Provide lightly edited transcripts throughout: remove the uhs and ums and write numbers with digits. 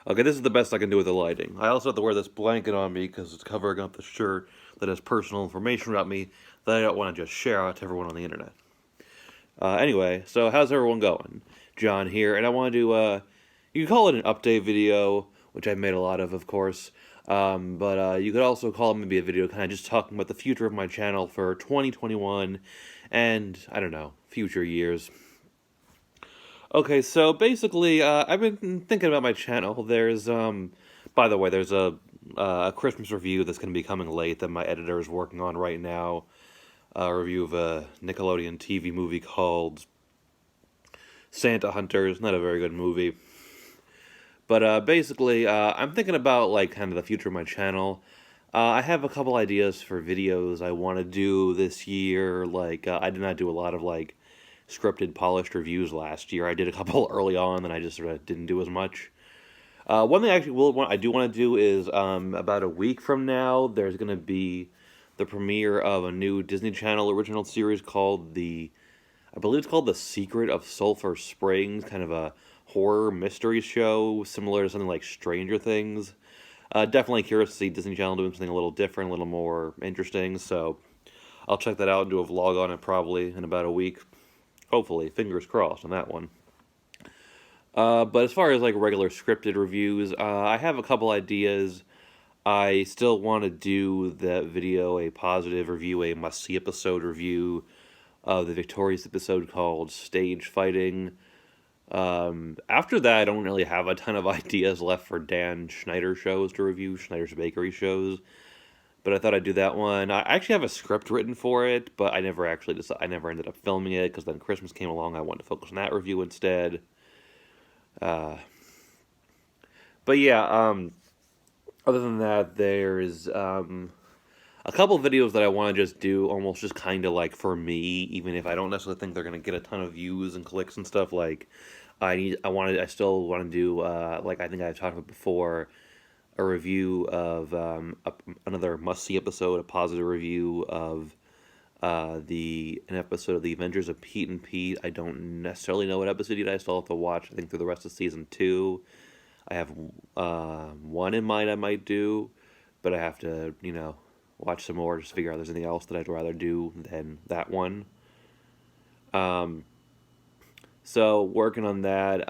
Okay, this is the best I can do with the lighting. I also have to wear this blanket on me because it's covering up the shirt that has personal information about me that I don't want to just share out to everyone on the internet. Anyway, so how's everyone going? John here, and I wanted to, you could call it an update video, which I've made a lot of course. But you could also call it maybe a video kind of just talking about the future of my channel for 2021 and, I don't know, future years. Okay, so basically, I've been thinking about my channel. By the way, there's a Christmas review that's going to be coming late that my editor is working on right now. A review of a Nickelodeon TV movie called Santa Hunters. Not a very good movie. But basically, I'm thinking about like kind of the future of my channel. I have a couple ideas for videos I want to do this year. Like, I did not do a lot of like scripted, polished reviews last year. I did a couple early on, and I just sort of didn't do as much. One thing I do want to do is about a week from now, there's going to be the premiere of a new Disney Channel original series called I believe it's called The Secret of Sulphur Springs, kind of a horror mystery show similar to something like Stranger Things. Definitely curious to see Disney Channel doing something a little different, a little more interesting. So I'll check that out and do a vlog on it probably in about a week. Hopefully, fingers crossed on that one. But as far as like regular scripted reviews, I have a couple ideas. I still want to do that video, a positive review, a must see episode review of the Victorious episode called Stage Fighting. After that, I don't really have a ton of ideas left for Dan Schneider shows to review, Schneider's Bakery shows. But I thought I'd do that one. I actually have a script written for it, but I never ended up filming it because then Christmas came along. I wanted to focus on that review instead. Uh, but yeah, other than that, there's a couple videos that I want to just do almost just kind of like for me, even if I don't necessarily think they're gonna get a ton of views and clicks and stuff. Like I still want to do like I think I've talked about before, a review of another must see episode, a positive review of an episode of the Adventures of Pete and Pete. I don't necessarily know what episode yet. I still have to watch. I think through the rest of season 2. I have one in mind I might do, but I have to watch some more just to figure out if there's anything else that I'd rather do than that one. Um, so working on that.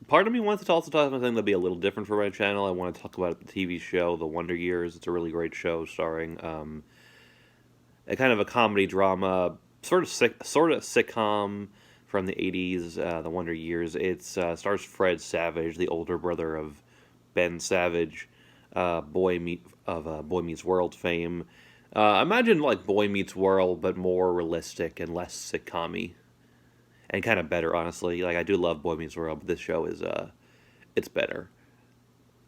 Part of me wants to also talk about something that'll be a little different for my channel. I want to talk about the TV show The Wonder Years. It's a really great show starring a kind of a comedy drama, sort of sitcom from the '80s. The Wonder Years. It stars Fred Savage, the older brother of Ben Savage, Boy Meets World fame. Imagine like Boy Meets World, but more realistic and less sitcom-y, and kind of better, honestly. Like I do love Boy Meets World, but this show is it's better.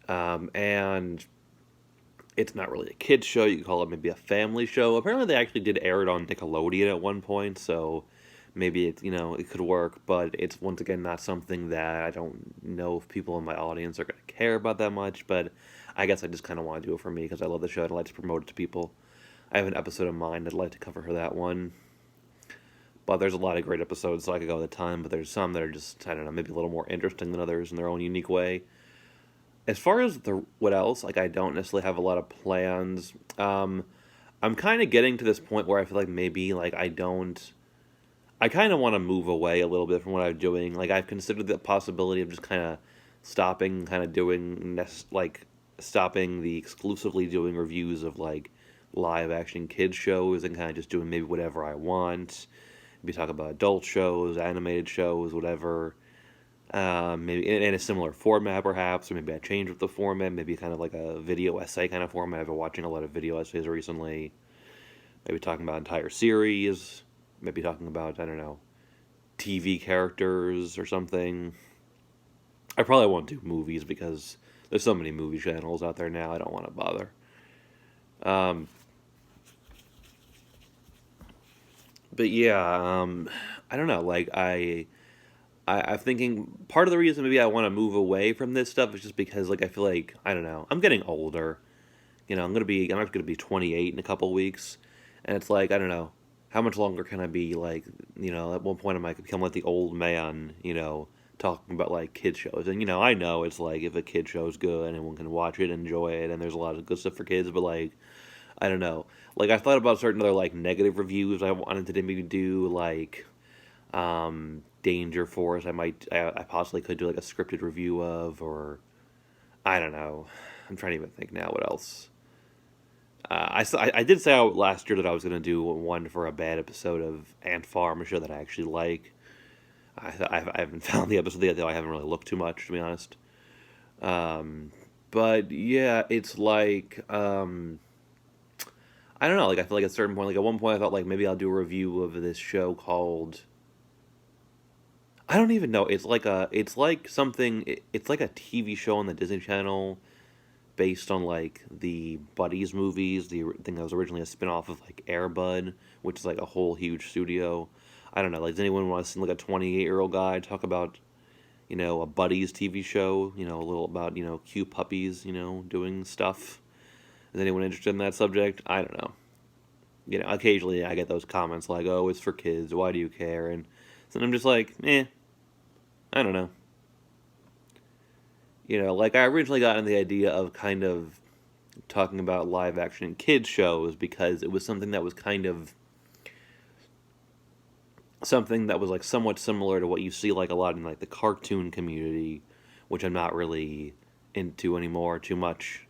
And it's not really a kids show. You could call it maybe a family show. Apparently, they actually did air it on Nickelodeon at one point, so maybe it could work. But it's once again not something that I don't know if people in my audience are going to care about that much. But I guess I just kind of want to do it for me because I love the show and I like to promote it to people. I have an episode in mind I'd like to cover for that one. But there's a lot of great episodes, so I could go with the time. But there's some that are just, I don't know, maybe a little more interesting than others in their own unique way. As far as what else, like I don't necessarily have a lot of plans. I'm kind of getting to this point where I feel like maybe like I kind of want to move away a little bit from what I'm doing. Like I've considered the possibility of just kind of stopping, kind of like stopping the exclusively doing reviews of like live action kids shows and kind of just doing maybe whatever I want. Maybe talk about adult shows, animated shows, whatever. Maybe in a similar format, perhaps, or maybe I change up the format. Maybe kind of like a video essay kind of format. I've been watching a lot of video essays recently. Maybe talking about entire series. Maybe talking about, I don't know, TV characters or something. I probably won't do movies because there's so many movie channels out there now. I don't want to bother. Um, but yeah, I don't know. Like I'm thinking part of the reason maybe I want to move away from this stuff is just because like I feel like I don't know, I'm getting older. I'm not gonna be 28 in a couple weeks, and it's like I don't know how much longer can I be like at one point I might become like the old man talking about like kid shows. And I know it's like if a kid show's good, anyone can watch it, enjoy it, and there's a lot of good stuff for kids. But like, I don't know. Like I thought about certain other like negative reviews I wanted to maybe do, like Danger Force. I possibly could do like a scripted review of, or I don't know. I'm trying to even think now what else. I did say out last year that I was going to do one for a bad episode of Ant Farm, a show that I actually like. I haven't found the episode yet, though I haven't really looked too much, to be honest. But yeah, it's like I don't know. Like I feel like at a certain point, like at one point, I thought like maybe I'll do a review of this show called. I don't even know. It's like something. It's like a TV show on the Disney Channel, based on like the Buddies movies. The thing that was originally a spin-off of like Air Bud, which is like a whole huge studio. I don't know. Like, does anyone want to see like a 28-year-old guy talk about, a Buddies TV show? A little about cute puppies, doing stuff. Is anyone interested in that subject? I don't know. Occasionally I get those comments like, "Oh, it's for kids. Why do you care?" And so I'm just like, I don't know. Like I originally got into the idea of kind of talking about live action kids shows because it was something that was kind of something that was like somewhat similar to what you see like a lot in like the cartoon community, which I'm not really into anymore too much.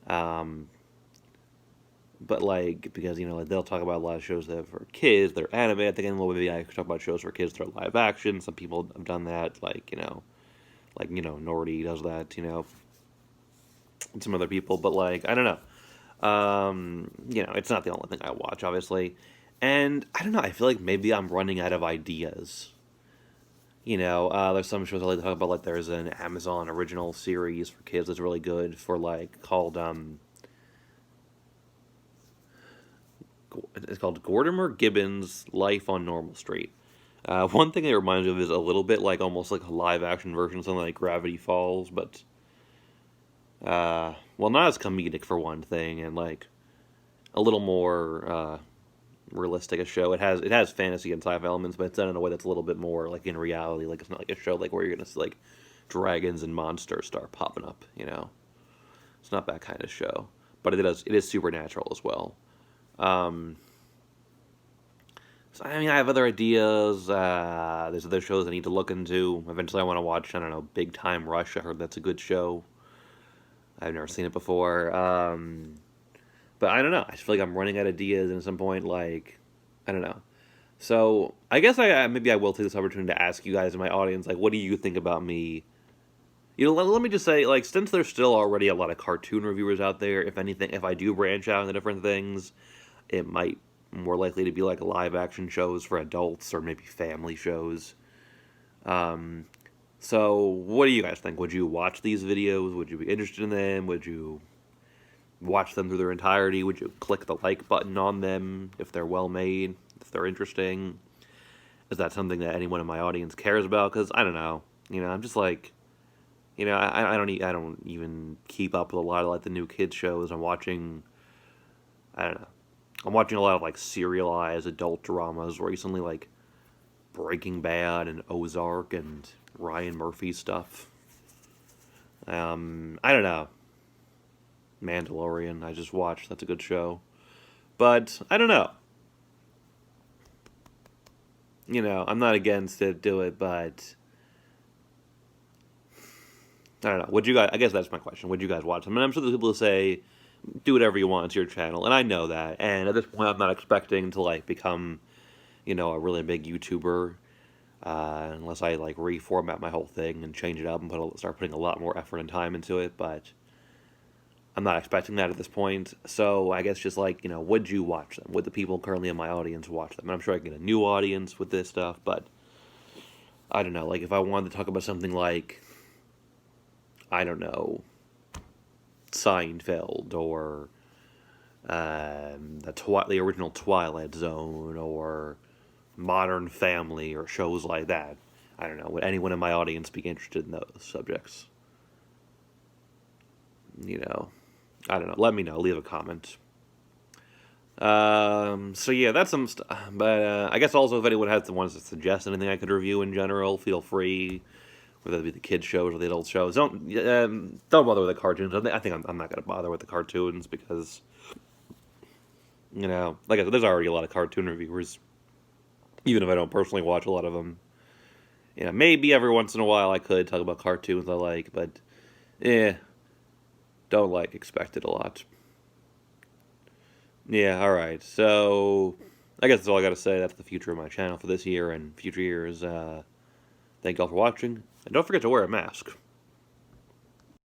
But like because like they'll talk about a lot of shows that are for kids, they're anime. I think in a little bit I could talk about shows for kids that are live action. Some people have done that, like Nordy does that, and some other people. But like I don't know. It's not the only thing I watch, obviously. And I don't know, I feel like maybe I'm running out of ideas. There's some shows I like to talk about, like there's an Amazon original series for kids that's really good for like called it's called Gordimer Gibbons' Life on Normal Street. One thing it reminds me of is a little bit like almost like a live action version of something like Gravity Falls, but well, not as comedic for one thing, and like a little more realistic a show. It has fantasy and sci-fi elements, but it's done in a way that's a little bit more like in reality. Like it's not like a show like where you're gonna see like dragons and monsters start popping up. It's not that kind of show, but it is supernatural as well. So I mean, I have other ideas. There's other shows I need to look into. Eventually, I want to watch. I don't know, Big Time Rush. I heard that's a good show. I've never seen it before. But I don't know. I just feel like I'm running out of ideas, and at some point, like, I don't know. So I guess maybe I will take this opportunity to ask you guys in my audience, like, what do you think about me? Let me just say, like, since there's still already a lot of cartoon reviewers out there, if anything, if I do branch out into different things, it might more likely to be like live action shows for adults or maybe family shows. So what do you guys think? Would you watch these videos? Would you be interested in them? Would you watch them through their entirety? Would you click the like button on them if they're well made, if they're interesting? Is that something that anyone in my audience cares about? Because I don't know. I'm just like, I don't even keep up with a lot of like the new kids shows. I don't know. I'm watching a lot of like serialized adult dramas recently, like Breaking Bad and Ozark and Ryan Murphy stuff. I don't know. Mandalorian, I just watched. That's a good show. But I don't know. I'm not against it, do it, but I don't know. Would you guys? I guess that's my question. Would you guys watch them? And I'm sure there's people who say, "Do whatever you want. It's your channel," and I know that. And at this point, I'm not expecting to like become, a really big YouTuber, unless I like reformat my whole thing and change it up and start putting a lot more effort and time into it. But I'm not expecting that at this point. So I guess just like would you watch them? Would the people currently in my audience watch them? And I'm sure I can get a new audience with this stuff, but I don't know. Like if I wanted to talk about something like, I don't know, Seinfeld or the original Twilight Zone or Modern Family or shows like that. I don't know. Would anyone in my audience be interested in those subjects? I don't know. Let me know. Leave a comment. So yeah, that's some stuff. But I guess also if anyone wants to suggest anything I could review in general, feel free. whether it be the kids shows or the adult shows. Don't bother with the cartoons. I think I'm not gonna bother with the cartoons because, like I said, there's already a lot of cartoon reviewers. Even if I don't personally watch a lot of them, maybe every once in a while I could talk about cartoons I like, but don't expect it a lot. Yeah, all right. So I guess that's all I got to say. That's the future of my channel for this year and future years. Thank you all for watching, and don't forget to wear a mask.